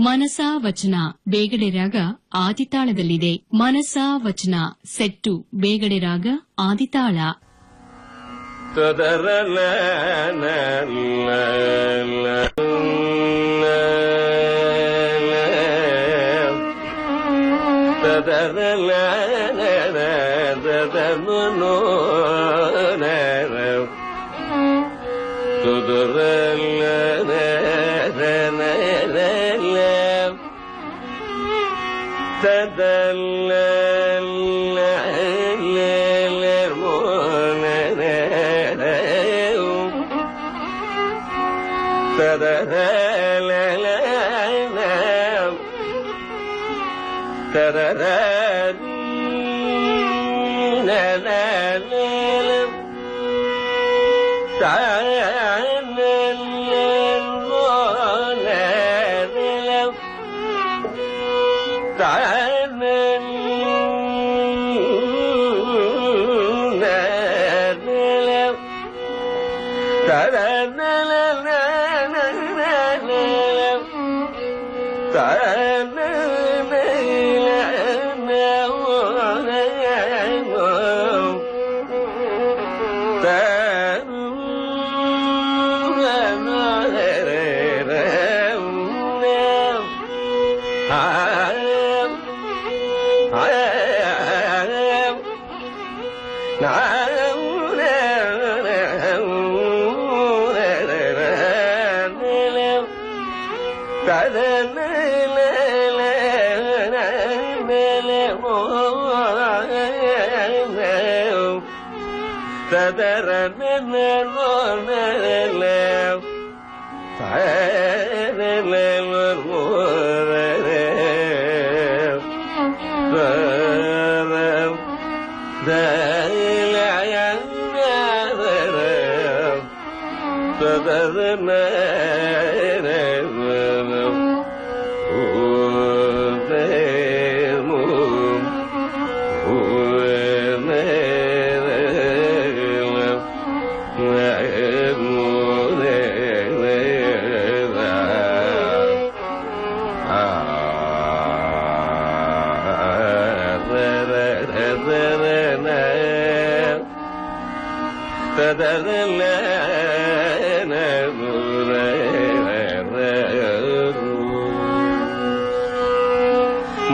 ಮನಸಾ ವಚನ ಬೇಗಡೆ ರಾಗ ಆದಿತಾಳದಲ್ಲಿದೆ. ಮನಸಾ ವಚನ ಸೆಟ್ಟು ಬೇಗಡೆ ರಾಗ ಆದಿತಾಳ.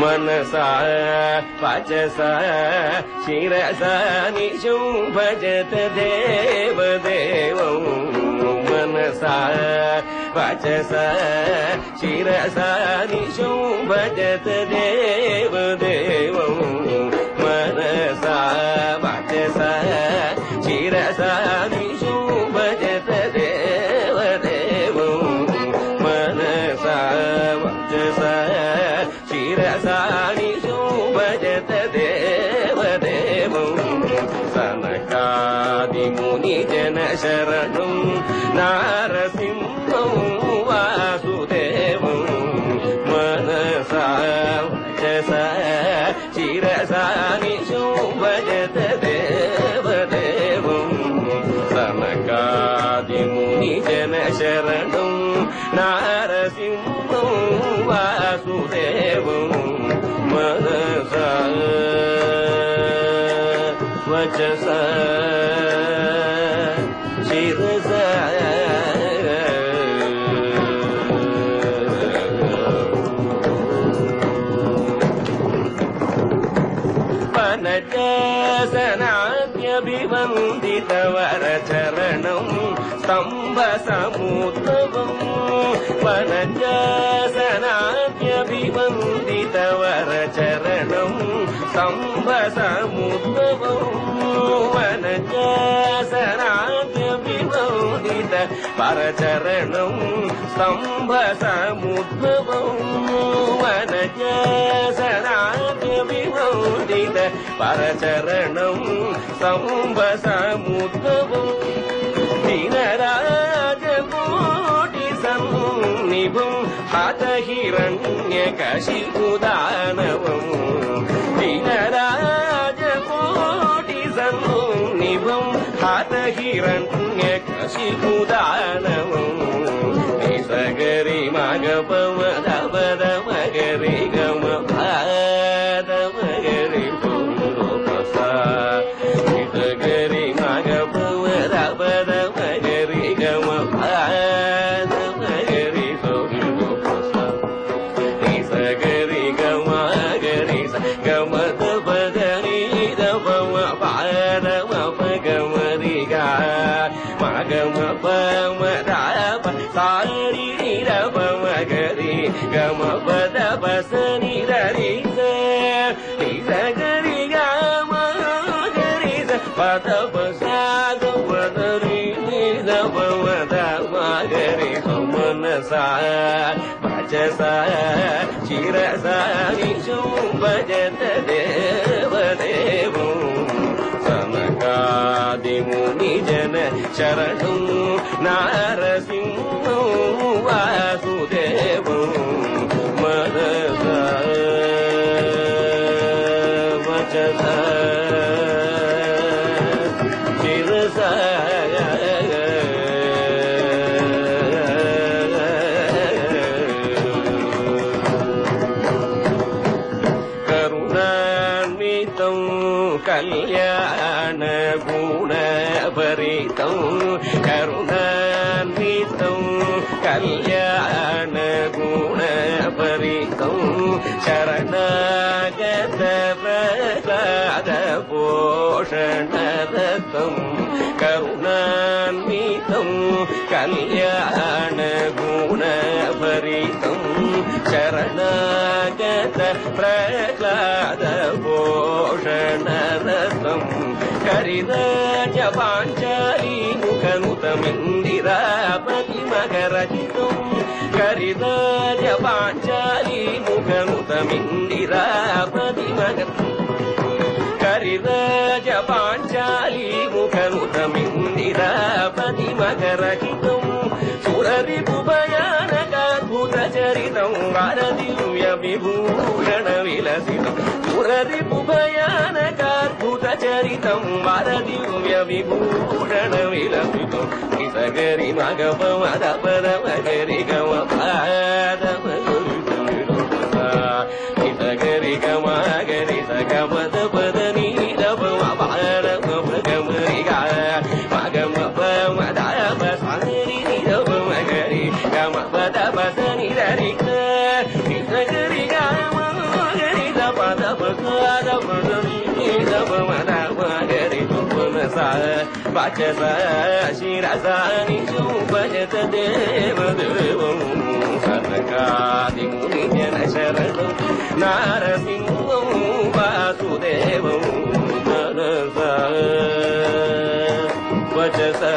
मनसा वाचसा शिरसा निशुं भजत देवदेवं मनसा वाचसा शिरसा निशुं भजत देवदेवं मनसा वाचसा शिरसा निशुं भजत देवदेवं मनसा वाचसा शिरसानिषु भजत देवदेवं सनकादिमुनिजन शरणं नारसिंहं वासुदेवं मनसा वचसा शिरसानिषु भजत देवदेवं सनकादिमुनिजन शरणं नारसिंहं वासुदेवं मनसा वचसा शिरसा वनजासनाद्यभिवन्दितवरचरणं स्तम्भसमुद्भवं वनजासनाद्यभिवन्दितवरचरणं स्तम्भसमुद्भवं वनजासनाद्यभिवन्दितवरचरणं स्तम्भसमुद्भवं वनजासनाद्यभिवन्दितवरचरणं स्तम्भसमुद्भवं दीनराजकोटिसन्निभं हतहिरण्यकशिपुदानवं दीनराजकोटिसन्निभं हतहिरण्यकशिपुदानवं निसगरि மகபம தபத மகரி கம பாத மகரி பசா நிசகரி மகபம தபத மகரி கம பாத மகரி பசா நிசகரி கம கரி கம தபத நிதபம பாத மகமரி கா மகம பம தாப சாரி நிரப மகரி கம பத பச நிரரிச நிசகரி கம கரி பத பசாத பதரி நிதப மத மகரி மனசா பஜசா சிரசா நிஷும் பஜத தேவதேவம் சனகாதிமுனி ஜன சரணம் நாரசிம்மம் வாசுதேவம் மனசா வச்சசா சிரசா கருணான்விதம் கல்யாண குணபரிதம் கருணான்விதம் கல்யாண குணபரிதம் சரணாகத பிரகலாத போஷணரதம் கருணான்விதம் கல்யாண குணபரிதம் சரணாகத பிரகலாத போஷணரதம் கரிதாஜ பாஞ்சாலி முகனுதமிந்திராபதி மகரஜிதம் கரிதாஜ பாஞ்சாலி முகனுதமிந்திராபதி மகர கரிதாஜ பாஞ்சாலி முகனுதமிந்திராபதி மகரஜிதம் சுரரி புபயானகாத்புத சரிதம் வாரதிவ்ய விபூஷண விலசிதம் சுரரி புபயானகாத்புத சரிதம் வாரதிவ்ய விபூஷண விலசிதம் நிசகரி மகபம தபத மகரி கம பாத நிசகரி கமகரி சகமத பத நீரபம பாத மகமரி மகம பம தப சரி நிரப மகரி கம பத பத நிரரிக நிசகரி கம மகரி தபத பத பத நிரப மத மகரி புனசா பச்சசா சிரசா நிஷும் பஜத தேவதேவம் சனகாதிமுனி ஜன சரணம் நாரசிம்மம் வாசுதேவம் மனசா வச்சசா